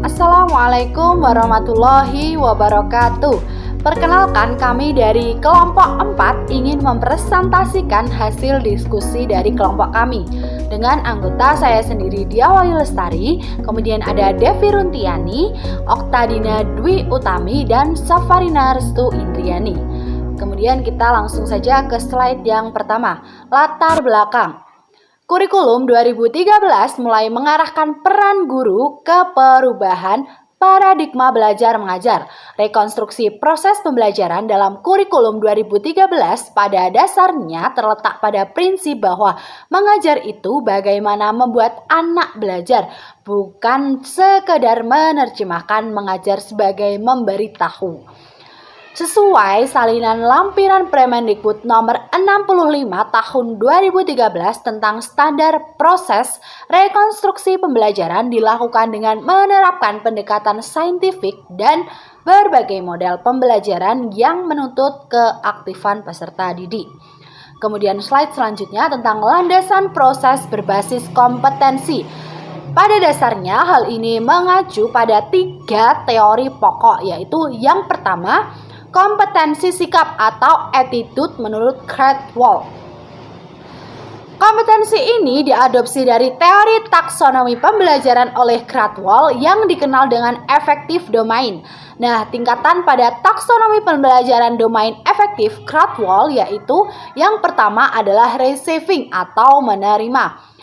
Assalamualaikum warahmatullahi wabarakatuh. Perkenalkan, kami dari kelompok 4 ingin mempresentasikan hasil diskusi dari kelompok kami dengan anggota saya sendiri Dia Wahyu Lestari, kemudian ada Devi Runtiani, Oktadina Dwi Utami, dan Safarina Restu Indriani. Kemudian kita langsung saja ke slide yang pertama, latar belakang. Kurikulum 2013 mulai mengarahkan peran guru ke perubahan paradigma belajar mengajar. Rekonstruksi proses pembelajaran dalam kurikulum 2013 pada dasarnya terletak pada prinsip bahwa mengajar itu bagaimana membuat anak belajar, bukan sekedar menerjemahkan mengajar sebagai memberitahu. Sesuai salinan lampiran Permendikbud nomor 65 tahun 2013 tentang standar proses rekonstruksi pembelajaran dilakukan dengan menerapkan pendekatan saintifik dan berbagai model pembelajaran yang menuntut keaktifan peserta didik. Kemudian slide selanjutnya tentang landasan proses berbasis kompetensi. Pada dasarnya hal ini mengacu pada 3 teori pokok, yaitu yang pertama, kompetensi sikap atau attitude menurut Cradwell. Kompetensi ini diadopsi dari teori taksonomi pembelajaran oleh Cradwell yang dikenal dengan efektif domain. Nah, tingkatan pada taksonomi pembelajaran domain efektif Cradwell yaitu yang pertama adalah receiving atau menerima.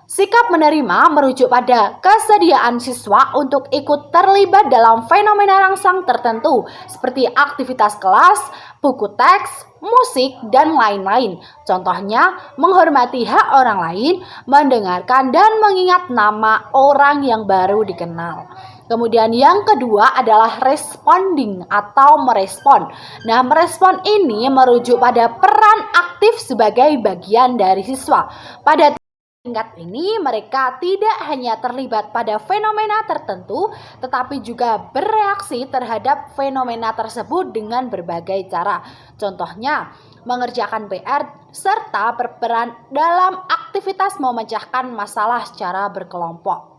Sikap menerima merujuk pada kesediaan siswa untuk ikut terlibat dalam fenomena rangsang tertentu seperti aktivitas kelas, buku teks, musik, dan lain-lain. Contohnya, menghormati hak orang lain, mendengarkan dan mengingat nama orang yang baru dikenal. Kemudian yang kedua adalah responding atau merespon. Nah, merespon ini merujuk pada peran aktif sebagai bagian dari siswa. Pada tingkat ini mereka tidak hanya terlibat pada fenomena tertentu, tetapi juga bereaksi terhadap fenomena tersebut dengan berbagai cara. Contohnya, mengerjakan PR serta berperan dalam aktivitas memecahkan masalah secara berkelompok.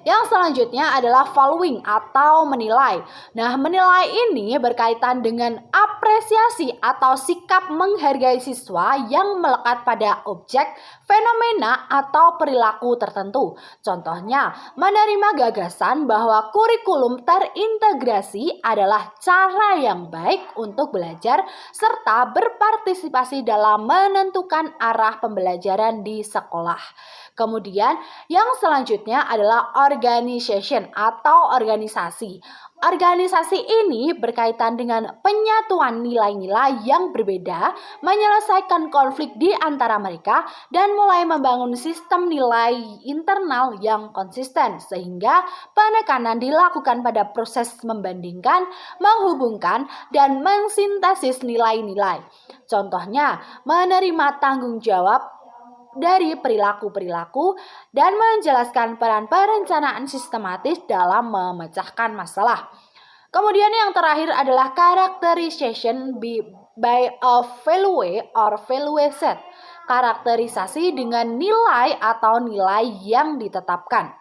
Yang selanjutnya adalah following atau menilai. Nah, menilai ini berkaitan dengan apresiasi atau sikap menghargai siswa yang melekat pada objek, fenomena, atau perilaku tertentu. Contohnya, menerima gagasan bahwa kurikulum terintegrasi adalah cara yang baik untuk belajar serta berpartisipasi dalam menentukan arah pembelajaran di sekolah. Kemudian yang selanjutnya adalah organization atau organisasi. Organisasi ini berkaitan dengan penyatuan nilai-nilai yang berbeda, menyelesaikan konflik di antara mereka, dan mulai membangun sistem nilai internal yang konsisten, sehingga penekanan dilakukan pada proses membandingkan, menghubungkan, dan mensintesis nilai-nilai. Contohnya, menerima tanggung jawab dari perilaku-perilaku dan menjelaskan peran perencanaan sistematis dalam memecahkan masalah. Kemudian yang terakhir adalah characterization by a value or value set. Karakterisasi dengan nilai atau nilai yang ditetapkan.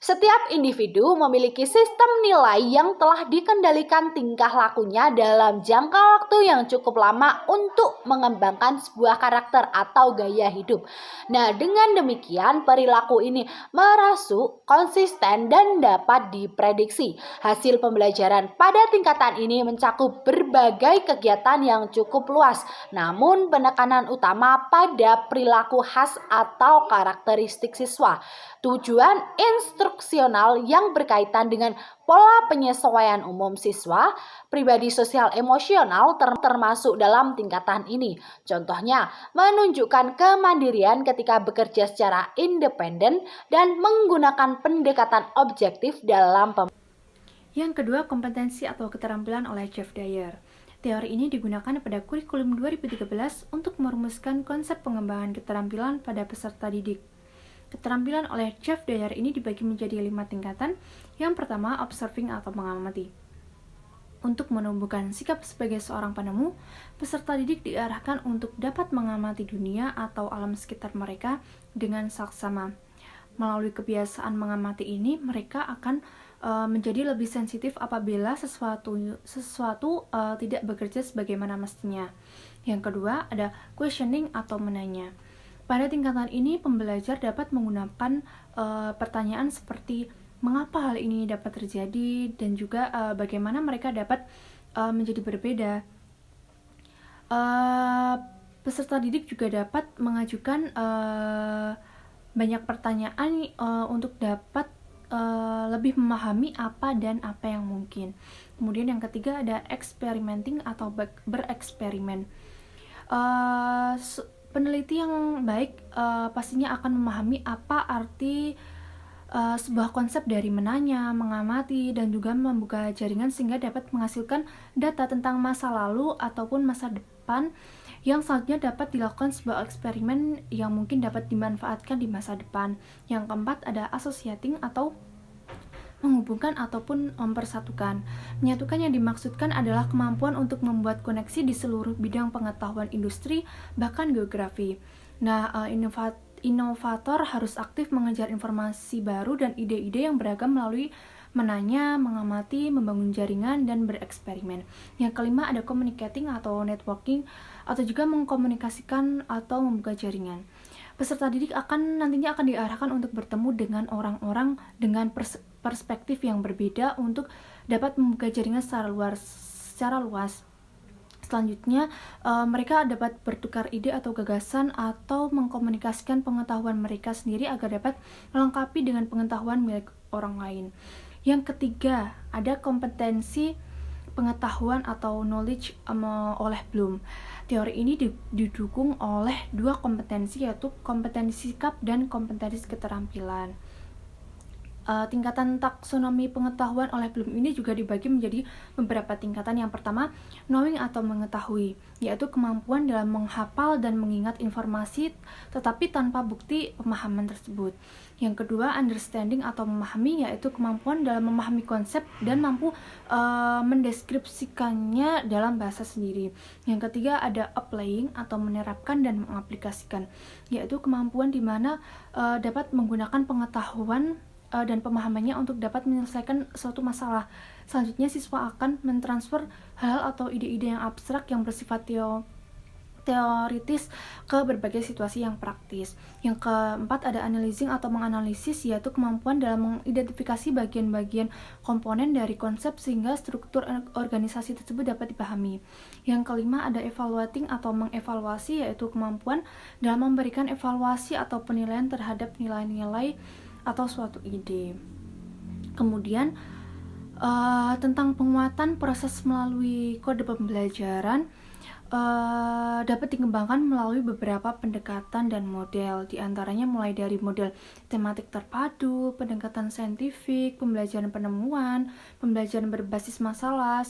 Setiap individu memiliki sistem nilai yang telah dikendalikan tingkah lakunya dalam jangka waktu yang cukup lama untuk mengembangkan sebuah karakter atau gaya hidup. Nah, dengan demikian perilaku ini merasuk, konsisten, dan dapat diprediksi. Hasil pembelajaran pada tingkatan ini mencakup berbagai kegiatan yang cukup luas, namun penekanan utama pada perilaku khas atau karakteristik siswa. Tujuan instruksional yang berkaitan dengan pola penyesuaian umum siswa, pribadi sosial emosional termasuk dalam tingkatan ini. Contohnya, menunjukkan kemandirian ketika bekerja secara independen dan menggunakan pendekatan objektif dalam Yang kedua, kompetensi atau keterampilan oleh Jeff Dyer. Teori ini digunakan pada kurikulum 2013 untuk merumuskan konsep pengembangan keterampilan pada peserta didik. Keterampilan oleh Jeff Dyer ini dibagi menjadi 5 tingkatan. Yang pertama, observing atau mengamati. Untuk menumbuhkan sikap sebagai seorang penemu, peserta didik diarahkan untuk dapat mengamati dunia atau alam sekitar mereka dengan saksama. Melalui kebiasaan mengamati ini, mereka akan menjadi lebih sensitif apabila sesuatu tidak bekerja sebagaimana mestinya. Yang kedua, ada questioning atau menanya. Pada tingkatan ini, pembelajar dapat menggunakan pertanyaan seperti mengapa hal ini dapat terjadi dan juga bagaimana mereka dapat menjadi berbeda. Peserta didik juga dapat mengajukan banyak pertanyaan untuk dapat lebih memahami apa dan apa yang mungkin. Kemudian yang ketiga ada experimenting atau bereksperimen. Peneliti yang baik pastinya akan memahami apa arti sebuah konsep dari menanya, mengamati, dan juga membuka jaringan sehingga dapat menghasilkan data tentang masa lalu ataupun masa depan yang selanjutnya dapat dilakukan sebuah eksperimen yang mungkin dapat dimanfaatkan di masa depan. Yang keempat ada associating atau menghubungkan ataupun mempersatukan. Menyatukan yang dimaksudkan adalah kemampuan untuk membuat koneksi di seluruh bidang pengetahuan industri, bahkan geografi. Nah, inovator harus aktif mengejar informasi baru dan ide-ide yang beragam melalui menanya, mengamati, membangun jaringan, dan bereksperimen. Yang kelima ada communicating atau networking, atau juga mengkomunikasikan atau membuka jaringan. Peserta didik nantinya akan diarahkan untuk bertemu dengan orang-orang dengan perspektif yang berbeda untuk dapat membuka jaringan secara luas. Selanjutnya, mereka dapat bertukar ide atau gagasan atau mengkomunikasikan pengetahuan mereka sendiri agar dapat melengkapi dengan pengetahuan milik orang lain. Yang ketiga, ada kompetensi pengetahuan atau knowledge oleh Bloom. Teori ini didukung oleh dua kompetensi, yaitu kompetensi sikap dan kompetensi keterampilan. Tingkatan taksonomi pengetahuan oleh Bloom ini juga dibagi menjadi beberapa tingkatan. Yang pertama, knowing atau mengetahui, yaitu kemampuan dalam menghafal dan mengingat informasi tetapi tanpa bukti pemahaman tersebut. Yang kedua, understanding atau memahami, yaitu kemampuan dalam memahami konsep dan mampu mendeskripsikannya dalam bahasa sendiri. Yang ketiga, ada applying atau menerapkan dan mengaplikasikan, yaitu kemampuan di mana dapat menggunakan pengetahuan dan pemahamannya untuk dapat menyelesaikan suatu masalah. Selanjutnya, siswa akan mentransfer hal atau ide-ide yang abstrak yang bersifat teoritis ke berbagai situasi yang praktis. Yang keempat ada analyzing atau menganalisis, yaitu kemampuan dalam mengidentifikasi bagian-bagian komponen dari konsep sehingga struktur organisasi tersebut dapat dipahami. Yang kelima ada evaluating atau mengevaluasi, yaitu kemampuan dalam memberikan evaluasi atau penilaian terhadap nilai-nilai atau suatu ide. Kemudian tentang penguatan proses melalui kode pembelajaran dapat dikembangkan melalui beberapa pendekatan dan model, diantaranya mulai dari model tematik terpadu, pendekatan saintifik, pembelajaran penemuan, pembelajaran berbasis masalah,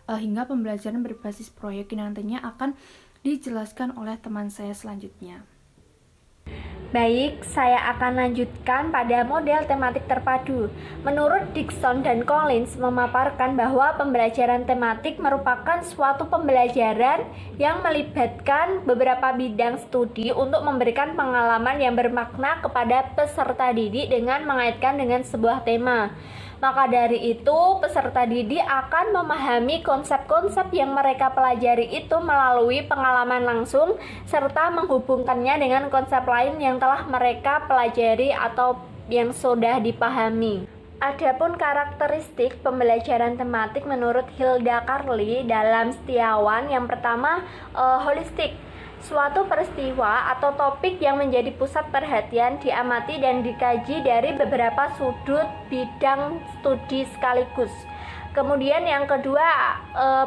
hingga pembelajaran berbasis proyek yang nantinya akan dijelaskan oleh teman saya selanjutnya. Baik, saya akan lanjutkan pada model tematik terpadu. Menurut Dickson dan Collins memaparkan bahwa pembelajaran tematik merupakan suatu pembelajaran yang melibatkan beberapa bidang studi untuk memberikan pengalaman yang bermakna kepada peserta didik dengan mengaitkan dengan sebuah tema. Maka dari itu, peserta didik akan memahami konsep-konsep yang mereka pelajari itu melalui pengalaman langsung, serta menghubungkannya dengan konsep lain yang telah mereka pelajari atau yang sudah dipahami. Adapun karakteristik pembelajaran tematik menurut Hilda Carli dalam Setiawan, yang pertama, holistik. Suatu peristiwa atau topik yang menjadi pusat perhatian diamati dan dikaji dari beberapa sudut bidang studi sekaligus. Kemudian yang kedua,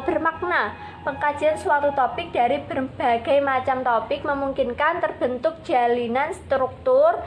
bermakna. Pengkajian suatu topik dari berbagai macam topik memungkinkan terbentuk jalinan struktur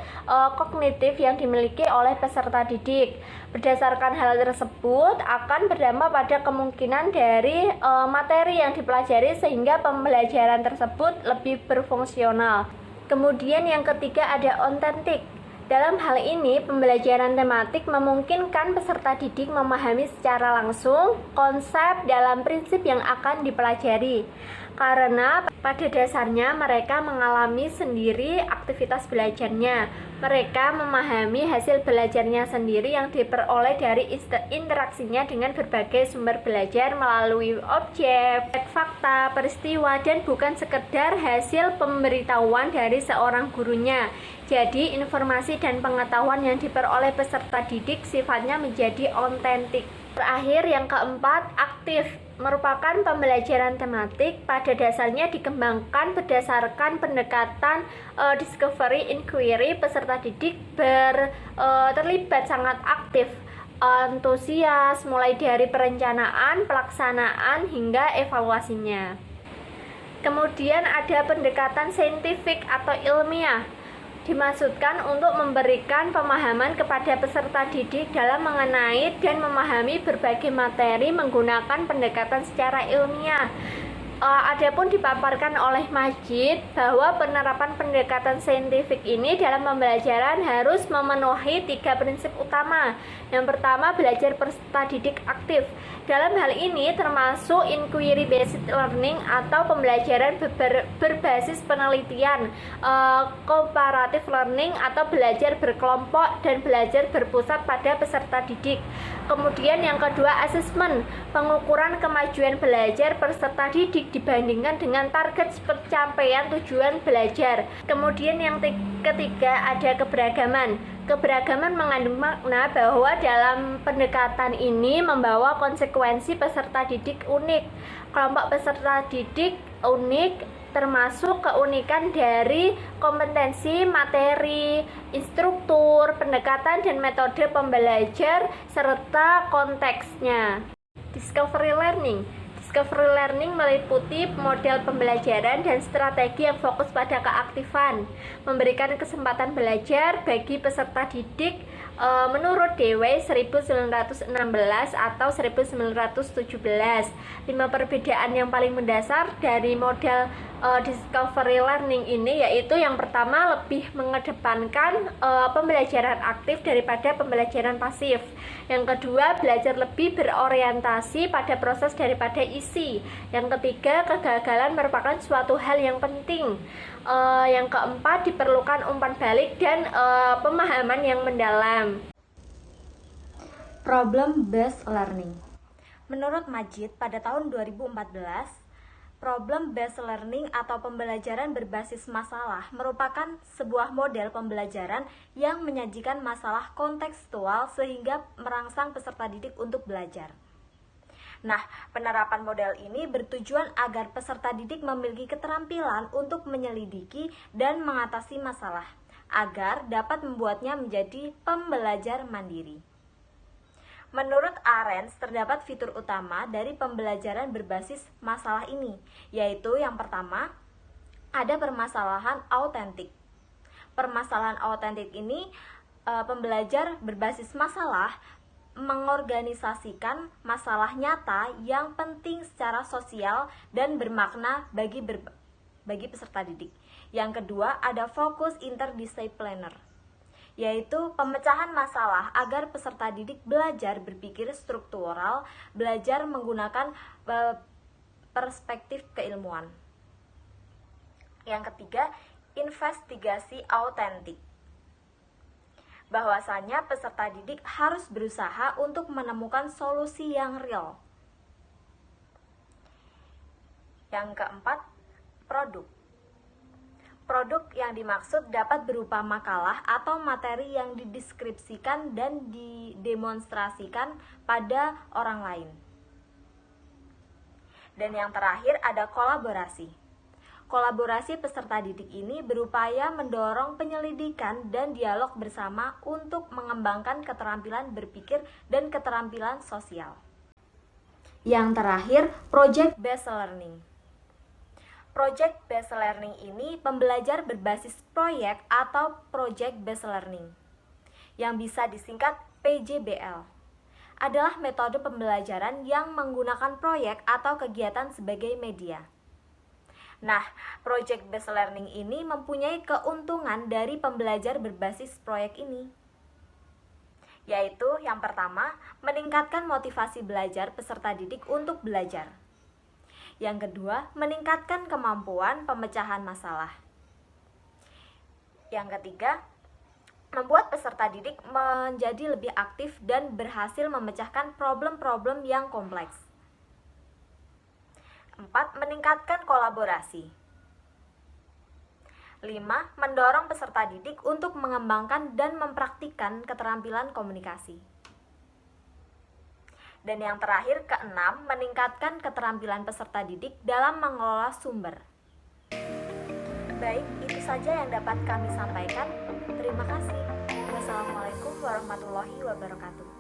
kognitif yang dimiliki oleh peserta didik. Berdasarkan hal tersebut akan berdampak pada kemungkinan dari materi yang dipelajari sehingga pembelajaran tersebut lebih berfungsional. Kemudian yang ketiga ada otentik. Dalam hal ini, pembelajaran tematik memungkinkan peserta didik memahami secara langsung konsep dalam prinsip yang akan dipelajari. karena pada dasarnya mereka mengalami sendiri aktivitas belajarnya. Mereka memahami hasil belajarnya sendiri yang diperoleh dari interaksinya dengan berbagai sumber belajar melalui objek, fakta, peristiwa, dan bukan sekedar hasil pemberitahuan dari seorang gurunya. Jadi, informasi dan pengetahuan yang diperoleh peserta didik sifatnya menjadi otentik. Terakhir, yang keempat, aktif merupakan pembelajaran tematik. Pada dasarnya dikembangkan berdasarkan pendekatan discovery inquiry. Peserta didik terlibat sangat aktif, antusias mulai dari perencanaan, pelaksanaan hingga evaluasinya. Kemudian ada pendekatan saintifik atau ilmiah, dimaksudkan untuk memberikan pemahaman kepada peserta didik dalam mengenai dan memahami berbagai materi menggunakan pendekatan secara ilmiah. Adapun dipaparkan oleh Majid bahwa penerapan pendekatan saintifik ini dalam pembelajaran harus memenuhi 3 prinsip utama. Yang pertama, belajar peserta didik aktif. Dalam hal ini termasuk inquiry based learning atau pembelajaran berbasis penelitian, comparative learning atau belajar berkelompok dan belajar berpusat pada peserta didik. Kemudian yang kedua, assessment, pengukuran kemajuan belajar peserta didik dibandingkan dengan target pencapaian tujuan belajar. Kemudian yang ketiga, ada keberagaman. Keberagaman mengandung makna bahwa dalam pendekatan ini membawa konsekuensi peserta didik unik. Kelompok peserta didik unik termasuk keunikan dari kompetensi, materi, instruktur, pendekatan dan metode pembelajar serta konteksnya. Discovery learning. Discovery learning meliputi model pembelajaran dan strategi yang fokus pada keaktifan, memberikan kesempatan belajar bagi peserta didik menurut DW 1916 atau 1917. 5 perbedaan yang paling mendasar dari model discovery learning ini yaitu yang pertama, lebih mengedepankan pembelajaran aktif daripada pembelajaran pasif. Yang kedua, belajar lebih berorientasi pada proses daripada isi. Yang ketiga, kegagalan merupakan suatu hal yang penting. Yang keempat, diperlukan umpan balik dan pemahaman yang mendalam. Problem based learning. Menurut Majid, pada tahun 2014, problem based learning atau pembelajaran berbasis masalah merupakan sebuah model pembelajaran yang menyajikan masalah kontekstual sehingga merangsang peserta didik untuk belajar. Nah, penerapan model ini bertujuan agar peserta didik memiliki keterampilan untuk menyelidiki dan mengatasi masalah, agar dapat membuatnya menjadi pembelajar mandiri. Menurut Arens, terdapat fitur utama dari pembelajaran berbasis masalah ini, yaitu yang pertama, ada permasalahan autentik. Permasalahan autentik ini, pembelajar berbasis masalah mengorganisasikan masalah nyata yang penting secara sosial dan bermakna bagi peserta didik. Yang kedua, ada fokus interdisipliner, yaitu pemecahan masalah agar peserta didik belajar berpikir struktural, belajar menggunakan perspektif keilmuan. Yang ketiga, investigasi autentik, bahwasanya peserta didik harus berusaha untuk menemukan solusi yang real. Yang keempat, produk. Produk yang dimaksud dapat berupa makalah atau materi yang dideskripsikan dan didemonstrasikan pada orang lain. Dan yang terakhir ada kolaborasi. Kolaborasi peserta didik ini berupaya mendorong penyelidikan dan dialog bersama untuk mengembangkan keterampilan berpikir dan keterampilan sosial. Yang terakhir, project based learning. Project based learning ini pembelajar berbasis proyek atau project based learning, yang bisa disingkat PJBL. Adalah metode pembelajaran yang menggunakan proyek atau kegiatan sebagai media. Nah, project based learning ini mempunyai keuntungan dari pembelajar berbasis proyek ini, yaitu yang pertama, meningkatkan motivasi belajar peserta didik untuk belajar. Yang kedua, meningkatkan kemampuan pemecahan masalah. Yang ketiga, membuat peserta didik menjadi lebih aktif dan berhasil memecahkan problem-problem yang kompleks. 4. Meningkatkan kolaborasi. 5. Mendorong peserta didik untuk mengembangkan dan mempraktikkan keterampilan komunikasi. Dan yang terakhir, keenam, meningkatkan keterampilan peserta didik dalam mengelola sumber. Baik, itu saja yang dapat kami sampaikan. Terima kasih. Wassalamualaikum warahmatullahi wabarakatuh.